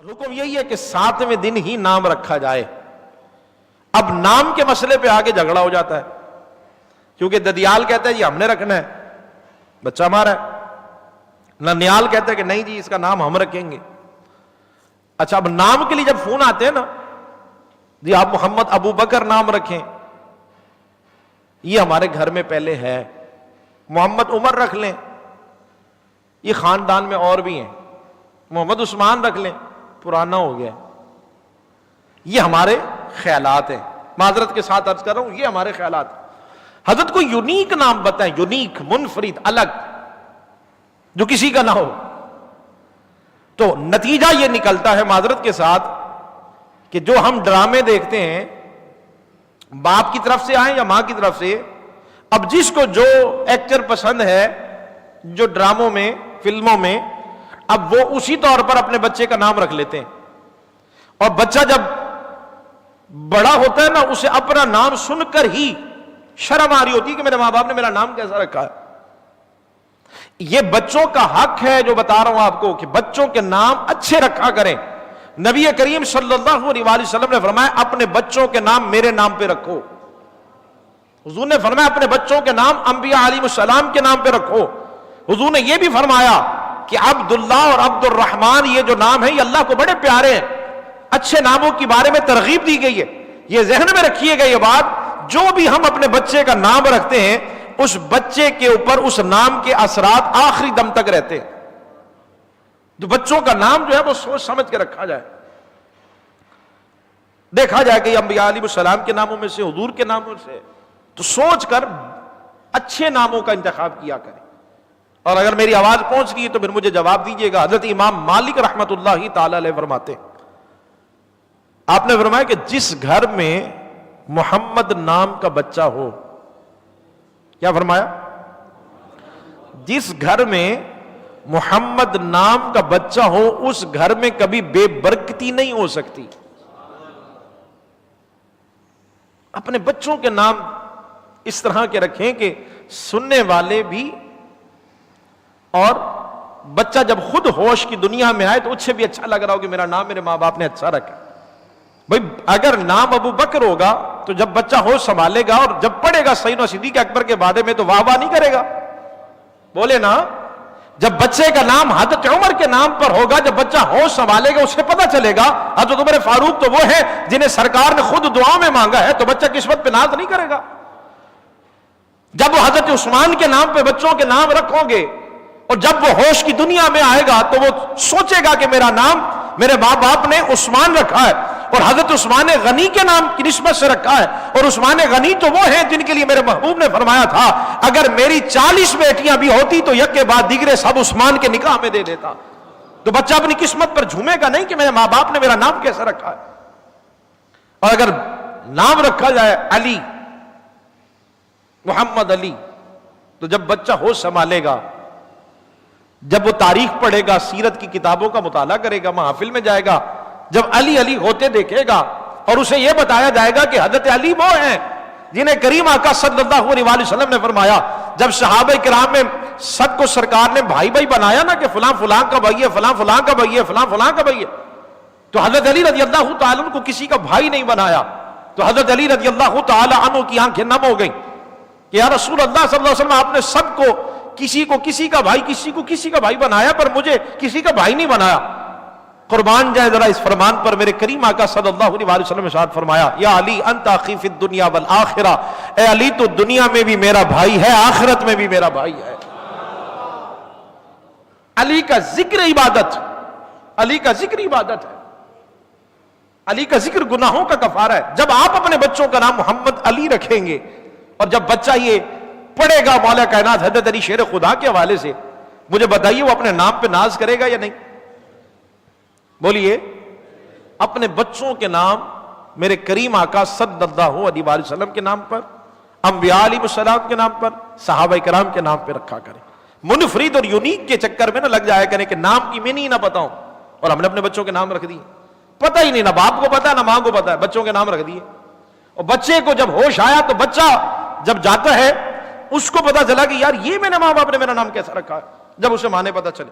حکم یہی ہے کہ 7ویں دن ہی نام رکھا جائے۔ اب نام کے مسئلے پہ آگے جھگڑا ہو جاتا ہے، کیونکہ ددیال کہتا ہے جی ہم نے رکھنا ہے، بچہ ہمارا ہے، ننیال کہتا ہے کہ نہیں جی اس کا نام ہم رکھیں گے۔ اچھا، اب نام کے لیے جب فون آتے ہیں نا، جی آپ محمد ابو بکر نام رکھیں، یہ ہمارے گھر میں پہلے ہے، محمد عمر رکھ لیں، یہ خاندان میں اور بھی ہیں، محمد عثمان رکھ لیں، پرانا ہو گیا۔ یہ ہمارے خیالات ہیں، معذرت کے ساتھ عرض کر رہا ہوں، یہ ہمارے خیالات ہیں۔ حضرت کو یونیک نام بتائیں، یونیک، منفرد، الگ، جو کسی کا نہ ہو۔ تو نتیجہ یہ نکلتا ہے معذرت کے ساتھ کہ جو ہم ڈرامے دیکھتے ہیں، باپ کی طرف سے آئیں یا ماں کی طرف سے، اب جس کو جو ایکٹر پسند ہے جو ڈراموں میں، فلموں میں، اب وہ اسی طور پر اپنے بچے کا نام رکھ لیتے ہیں، اور بچہ جب بڑا ہوتا ہے نا، اسے اپنا نام سن کر ہی شرم آ رہی ہوتی ہے کہ میرے ماں باپ نے میرا نام کیسا رکھا ہے۔ یہ بچوں کا حق ہے، جو بتا رہا ہوں آپ کو، کہ بچوں کے نام اچھے رکھا کریں۔ نبی کریم صلی اللہ علیہ وسلم نے فرمایا اپنے بچوں کے نام میرے نام پہ رکھو۔ حضور نے فرمایا اپنے بچوں کے نام انبیاء علیہ السلام کے نام پہ رکھو۔ حضور نے یہ بھی فرمایا کہ عبداللہ اور عبد الرحمن، یہ جو نام ہے یہ اللہ کو بڑے پیارے ہیں۔ اچھے ناموں کے بارے میں ترغیب دی گئی ہے۔ یہ ذہن میں رکھیے گا یہ بات، جو بھی ہم اپنے بچے کا نام رکھتے ہیں اس بچے کے اوپر اس نام کے اثرات آخری دم تک رہتے ہیں۔ جو بچوں کا نام جو ہے وہ سوچ سمجھ کے رکھا جائے، دیکھا جائے کہ انبیاء علیہ السلام کے ناموں میں سے، حضور کے ناموں سے، تو سوچ کر اچھے ناموں کا انتخاب کیا کریں۔ اور اگر میری آواز پہنچ گئی تو پھر مجھے جواب دیجیے گا۔ حضرت امام مالک رحمت اللہ تعالی علیہ فرماتے ہیں، آپ نے فرمایا کہ جس گھر میں محمد نام کا بچہ ہو، کیا فرمایا؟ جس گھر میں محمد نام کا بچہ ہو اس گھر میں کبھی بے برکتی نہیں ہو سکتی۔ اپنے بچوں کے نام اس طرح کے رکھیں کہ سننے والے بھی، اور بچہ جب خود ہوش کی دنیا میں آئے تو اسے بھی اچھا لگ رہا ہو کہ میرا نام میرے ماں باپ نے اچھا رکھا۔ بھئی اگر نام ابو بکر ہوگا تو جب بچہ ہوش سنبھالے گا اور جب پڑھے گا سیدنا صدیق اکبر کے بارے میں تو واہ واہ نہیں کرے گا، بولے نا۔ جب بچے کا نام حضرت عمر کے نام پر ہوگا، جب بچہ ہوش سنبھالے گا اسے پتہ چلے گا حضرت عمر فاروق تو وہ ہے جنہیں سرکار نے خود دعا میں مانگا ہے، تو بچہ قسمت پہ ناز نہیں کرے گا۔ جب وہ حضرت عثمان کے نام پہ بچوں کے نام رکھو گے اور جب وہ ہوش کی دنیا میں آئے گا تو وہ سوچے گا کہ میرا نام میرے ماں باپ نے عثمان رکھا ہے، اور حضرت عثمان غنی کے نام کی نسبت سے رکھا ہے، اور عثمان غنی تو وہ ہیں جن کے لیے میرے محبوب نے فرمایا تھا اگر میری 40 بیٹیاں بھی ہوتی تو یک کے بعد دیگرے سب عثمان کے نکاح میں دے دیتا۔ تو بچہ اپنی قسمت پر جھومے گا نہیں کہ میرے ماں باپ نے میرا نام کیسا رکھا ہے۔ اور اگر نام رکھا جائے علی، محمد علی، تو جب بچہ ہوش سنبھالے گا، جب وہ تاریخ پڑھے گا، سیرت کی کتابوں کا مطالعہ کرے گا، محافل میں جائے گا، جب علی علی ہوتے دیکھے گا اور اسے یہ بتایا جائے گا کہ حضرت علی وہ ہیں جنہیں کریم آقا صلی اللہ علیہ وسلم نے فرمایا، جب صحابہ کرام میں سب کو سرکار نے بھائی بھائی بنایا نا کہ فلاں فلاں کا بھائی ہے، فلاں فلاں کا بھائی ہے، فلاں فلاں کا بھائی ہے، تو حضرت علی رضی اللہ تعالیٰ عنہ کو کسی کا بھائی نہیں بنایا۔ تو حضرت علی رضی اللہ تعالیٰ عنہ کی آنکھیں نم ہو گئیں کہ یا رسول اللہ صلی اللہ علیہ وسلم آپ نے سب کو کسی کا بھائی، کسی کو کسی کا بھائی بنایا، پر مجھے کسی کا بھائی نہیں بنایا۔ قربان جائے ذرا اس فرمان پر، میرے کریم آقا صلی اللہ علیہ وسلم نے ارشاد فرمایا یا علی انت اخی فی الدنیا والآخرہ، اے علی تو دنیا میں بھی میرا بھائی ہے، آخرت میں بھی میرا بھائی ہے۔ علی کا ذکر عبادت، علی کا ذکر عبادت ہے، علی کا ذکر گناہوں کا کفارہ ہے۔ جب آپ اپنے بچوں کا نام محمد علی رکھیں گے اور جب بچہ یہ پڑھے گا مولا کائنات حضرت علی شیر خدا کے حوالے سے، مجھے بتائیے وہ اپنے نام پہ ناز کرے گا یا نہیں؟ بولیے۔ اپنے بچوں کے نام میرے کریم آقا صلی اللہ علیہ وسلم کے نام پر، انبیاء علیہ السلام کے نام پر، صحابہ کرام کے نام پہ رکھا کریں۔ منفرد اور یونیک کے چکر میں نہ لگ جایا کریں کہ نام کی میننگ نہ پتا ہوں، اور ہم نے اپنے بچوں کے نام رکھ دیے، پتہ ہی نہیں، نہ باپ کو پتا نہ ماں کو پتا ہے، بچوں کے نام رکھ دیے۔ اور بچے کو جب ہوش آیا تو بچہ جب جاتا ہے اس کو پتا چلا کہ یار یہ میرے ماں باپ نے میرا نام کیسا رکھا ہے، جب اسے ماں نے پتا چلے۔